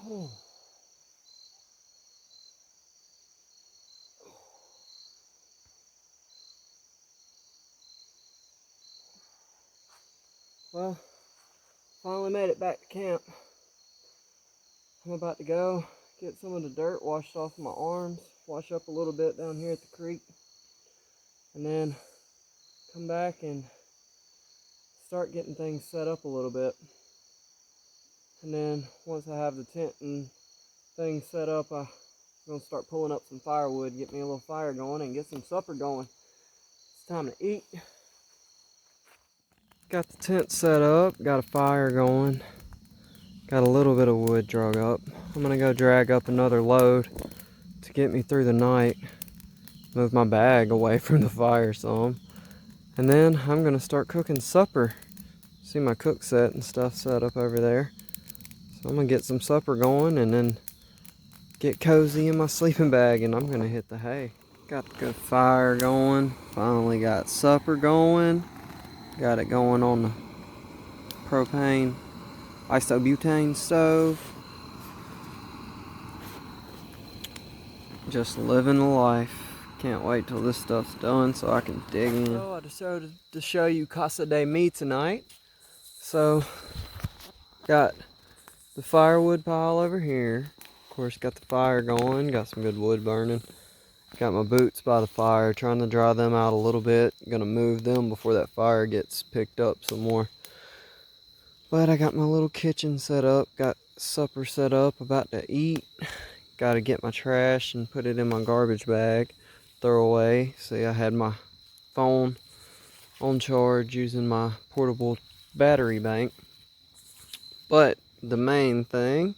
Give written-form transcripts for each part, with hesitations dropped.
Oh. Well, finally made it back to camp. I'm about to go get some of the dirt washed off my arms, wash up a little bit down here at the creek, and then come back and start getting things set up a little bit. And then once I have the tent and things set up, I'm going to start pulling up some firewood, get me a little fire going, and get some supper going. It's time to eat. Got the tent set up, got a fire going, got a little bit of wood drug up. I'm going to go drag up another load to get me through the night. Move my bag away from the fire some. And then I'm going to start cooking supper. See my cook set and stuff set up over there. So I'm going to get some supper going and then get cozy in my sleeping bag and I'm going to hit the hay. Got the good fire going. Finally got supper going. Got it going on the propane isobutane stove. Just living the life. Can't wait till this stuff's done so I can dig in. So I decided to show you Casa de Me tonight. So got the firewood pile over here. Of course, got the fire going. Got some good wood burning. Got my boots by the fire, trying to dry them out a little bit. Gonna move them before that fire gets picked up some more. But I got my little kitchen set up, got supper set up, about to eat. Gotta get my trash and put it in my garbage bag, throw away. See, I had my phone on charge using my portable battery bank. But the main thing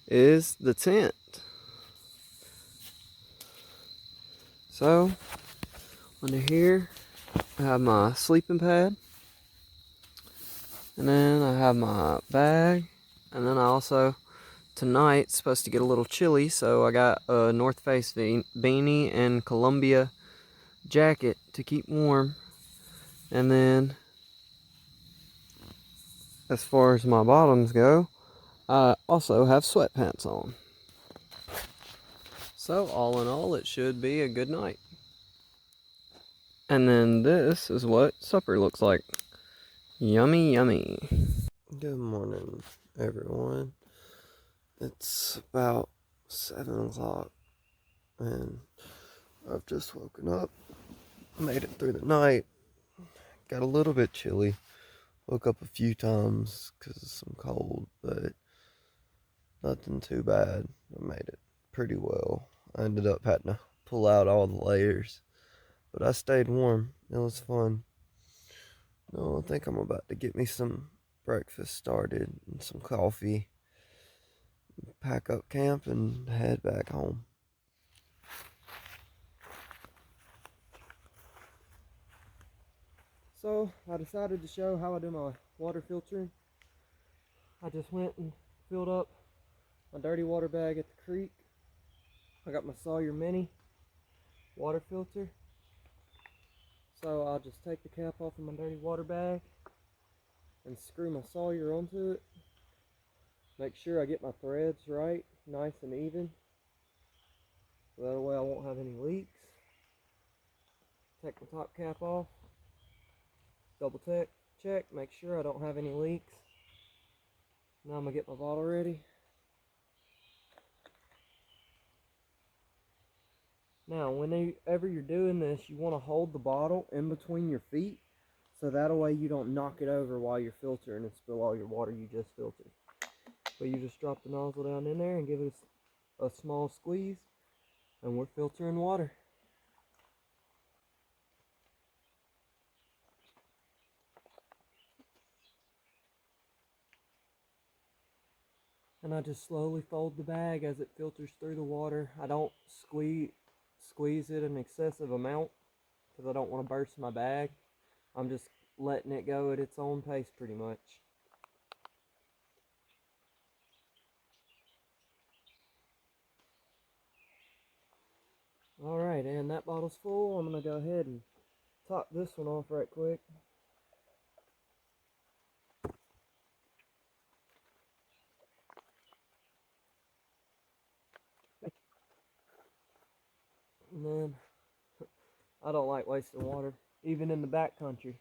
is the tent. So, under here, I have my sleeping pad. And then I have my bag. And then I also, tonight, it's supposed to get a little chilly. So I got a North Face beanie and Columbia jacket to keep warm. And then, as far as my bottoms go, I also have sweatpants on. So all in all, it should be a good night. And then this is what supper looks like. Yummy, yummy. Good morning, everyone. It's about 7 o'clock and I've just woken up, made it through the night, got a little bit chilly, woke up a few times because of some cold, but nothing too bad. I made it pretty well. I ended up having to pull out all the layers, but I stayed warm. It was fun. No, I think I'm about to get me some breakfast started and some coffee, pack up camp and head back home. So I decided to show how I do my water filtering. I just went and filled up my dirty water bag at the creek. I got my Sawyer Mini water filter. So I'll just take the cap off of my dirty water bag and screw my Sawyer onto it. Make sure I get my threads right, nice and even. So that way I won't have any leaks. Take the top cap off. Double check, make sure I don't have any leaks. Now I'm going to get my bottle ready. Now, whenever you're doing this, you want to hold the bottle in between your feet, so that way you don't knock it over while you're filtering and spill all your water you just filtered. But you just drop the nozzle down in there and give it a small squeeze, and we're filtering water. And I just slowly fold the bag as it filters through the water. I don't squeeze it an excessive amount because I don't want to burst my bag. I'm just letting it go at its own pace pretty much. Alright, and that bottle's full. I'm going to go ahead and top this one off right quick. And then I don't like wasting water, even in the back country.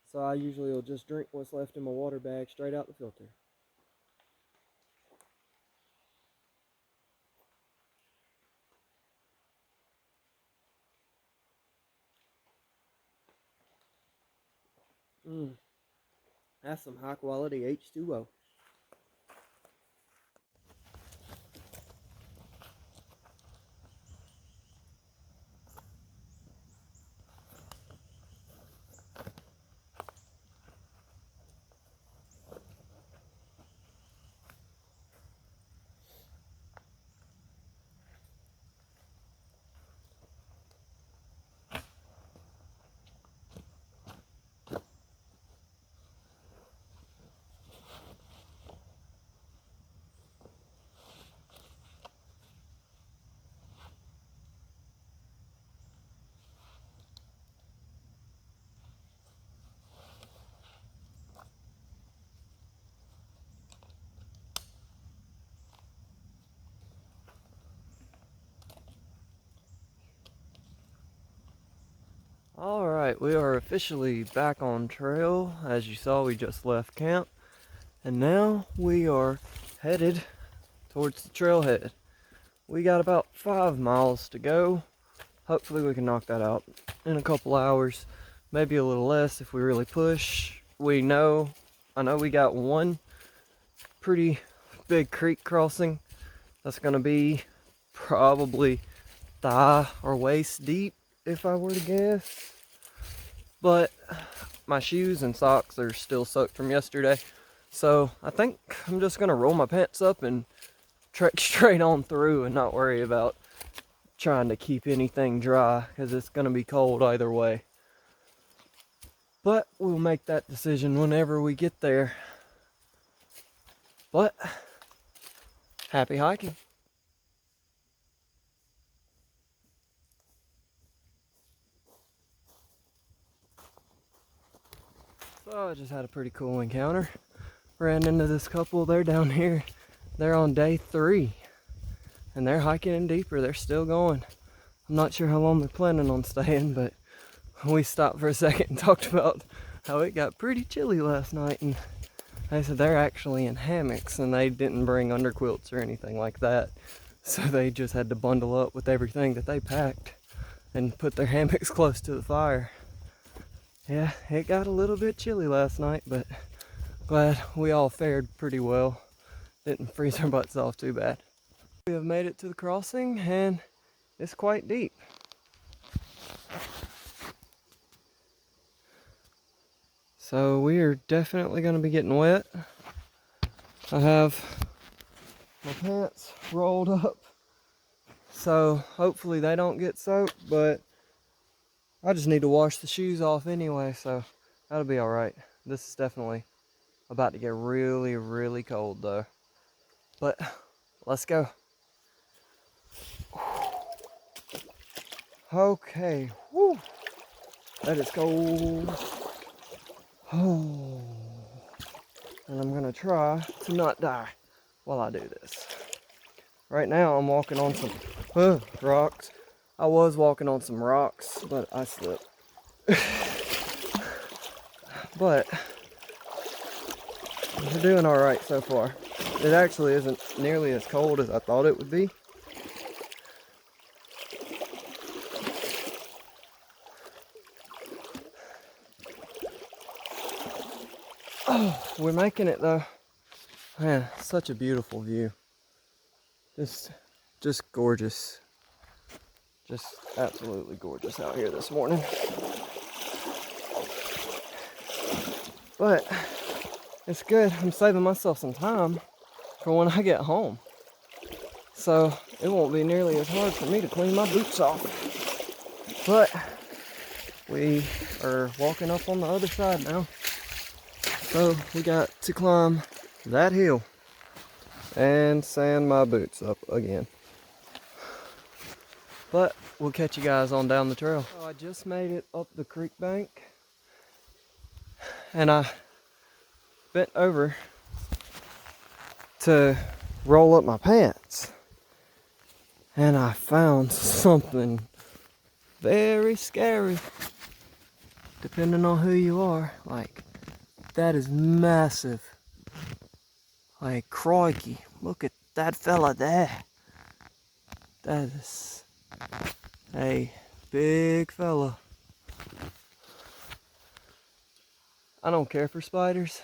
So I usually will just drink what's left in my water bag straight out the filter. That's some high quality H2O. Alright, we are officially back on trail. As you saw, we just left camp. And now we are headed towards the trailhead. We got about 5 miles to go. Hopefully we can knock that out in a couple hours. Maybe a little less if we really push. I know we got one pretty big creek crossing. That's going to be probably thigh or waist deep, if I were to guess. But my shoes and socks are still soaked from yesterday. So I think I'm just going to roll my pants up and trek straight on through and not worry about trying to keep anything dry, because it's going to be cold either way. But we'll make that decision whenever we get there. But happy hiking. So I just had a pretty cool encounter. Ran into this couple, they're down here. They're on day 3. And they're hiking in deeper, they're still going. I'm not sure how long they're planning on staying, but we stopped for a second and talked about how it got pretty chilly last night. And they said they're actually in hammocks and they didn't bring underquilts or anything like that. So they just had to bundle up with everything that they packed and put their hammocks close to the fire. Yeah, it got a little bit chilly last night, but glad we all fared pretty well. Didn't freeze our butts off too bad. We have made it to the crossing and it's quite deep. So we are definitely going to be getting wet. I have my pants rolled up, so hopefully they don't get soaked, but I just need to wash the shoes off anyway, so that'll be alright. This is definitely about to get really, really cold though. But let's go. Okay, woo, that is cold. Oh, and I'm gonna try to not die while I do this. Right now I'm walking on some rocks. I was walking on some rocks, but I slipped. But we're doing all right so far. It actually isn't nearly as cold as I thought it would be. Oh, we're making it though. Man, such a beautiful view. Just gorgeous. Just absolutely gorgeous out here this morning. But it's good. I'm saving myself some time for when I get home. So it won't be nearly as hard for me to clean my boots off. But we are walking up on the other side now. So we got to climb that hill and sand my boots up again. But we'll catch you guys on down the trail. So I just made it up the creek bank and I bent over to roll up my pants. and I found something very scary, depending on who you are. Like, that is massive. Like, crikey, look at that fella there. That is a big fella. I don't care for spiders,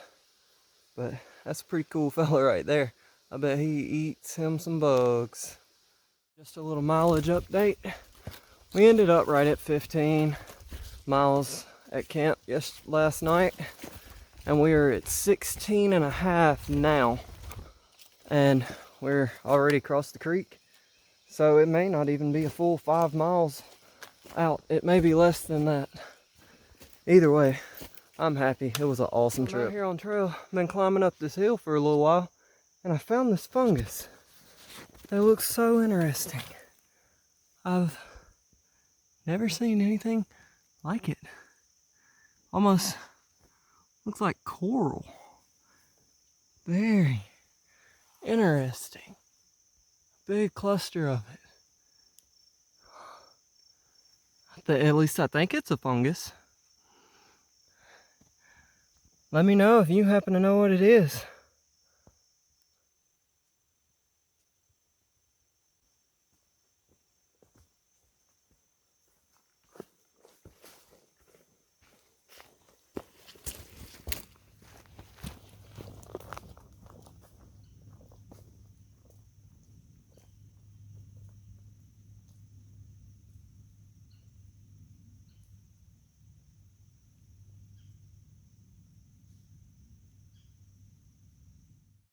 but that's a pretty cool fella right there. I bet he eats him some bugs. Just a little mileage update. We ended up right at 15 miles at camp last night, and we are at 16 and a half now, and we're already across the creek, so it may not even be a full 5 miles out. It may be less than that. Either way, I'm happy. It was an awesome trip. I'm out here on trail, been climbing up this hill for a little while, and I found this fungus that looks so interesting. I've never seen anything like it. Almost looks like coral. Very interesting. Big cluster of it. At least I think it's a fungus. Let me know if you happen to know what it is.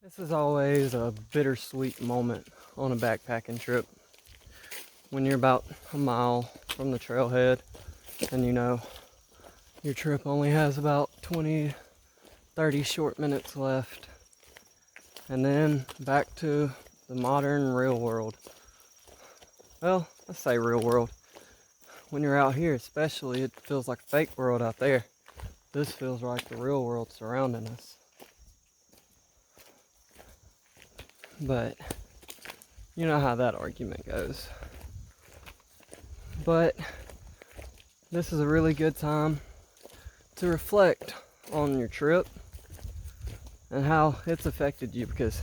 This is always a bittersweet moment on a backpacking trip. When you're about a mile from the trailhead and you know your trip only has about 20, 30 short minutes left. And then back to the modern real world. Well, let's say real world. When you're out here especially, it feels like a fake world out there. This feels like the real world surrounding us. But you know how that argument goes. But this is a really good time to reflect on your trip and how it's affected you, because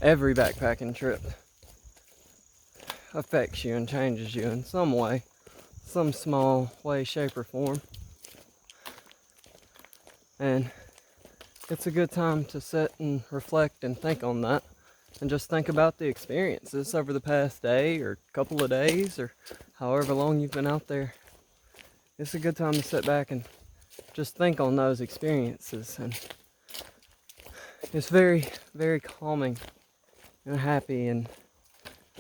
every backpacking trip affects you and changes you in some way, some small way, shape, or form. And it's a good time to sit and reflect and think on that. And just think about the experiences over the past day or couple of days or however long you've been out there. It's a good time to sit back and just think on those experiences. And it's very, very calming and happy, and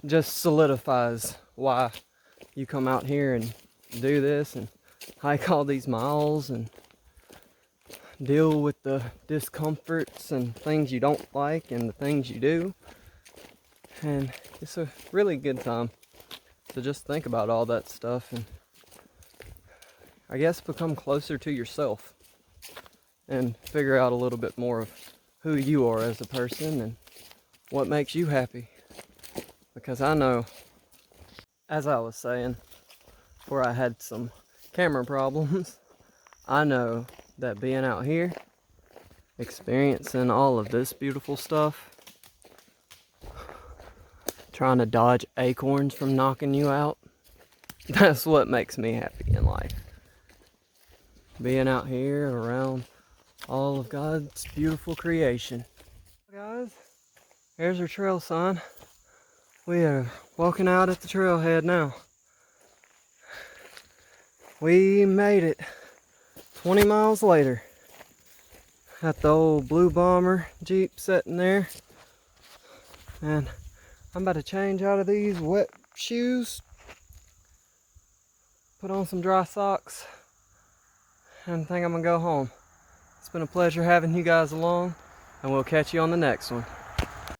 just solidifies why you come out here and do this and hike all these miles and deal with the discomforts and things you don't like and the things you do. And it's a really good time to just think about all that stuff and I guess become closer to yourself and figure out a little bit more of who you are as a person and what makes you happy. Because I know, as I was saying, before I had some camera problems, I know that being out here, experiencing all of this beautiful stuff, trying to dodge acorns from knocking you out, that's what makes me happy in life. Being out here around all of God's beautiful creation. Guys, here's our trail sign. We are walking out at the trailhead now. We made it 20 miles later. Got the old Blue Bomber Jeep sitting there. And I'm about to change out of these wet shoes, put on some dry socks, and think I'm gonna go home. It's been a pleasure having you guys along, and we'll catch you on the next one.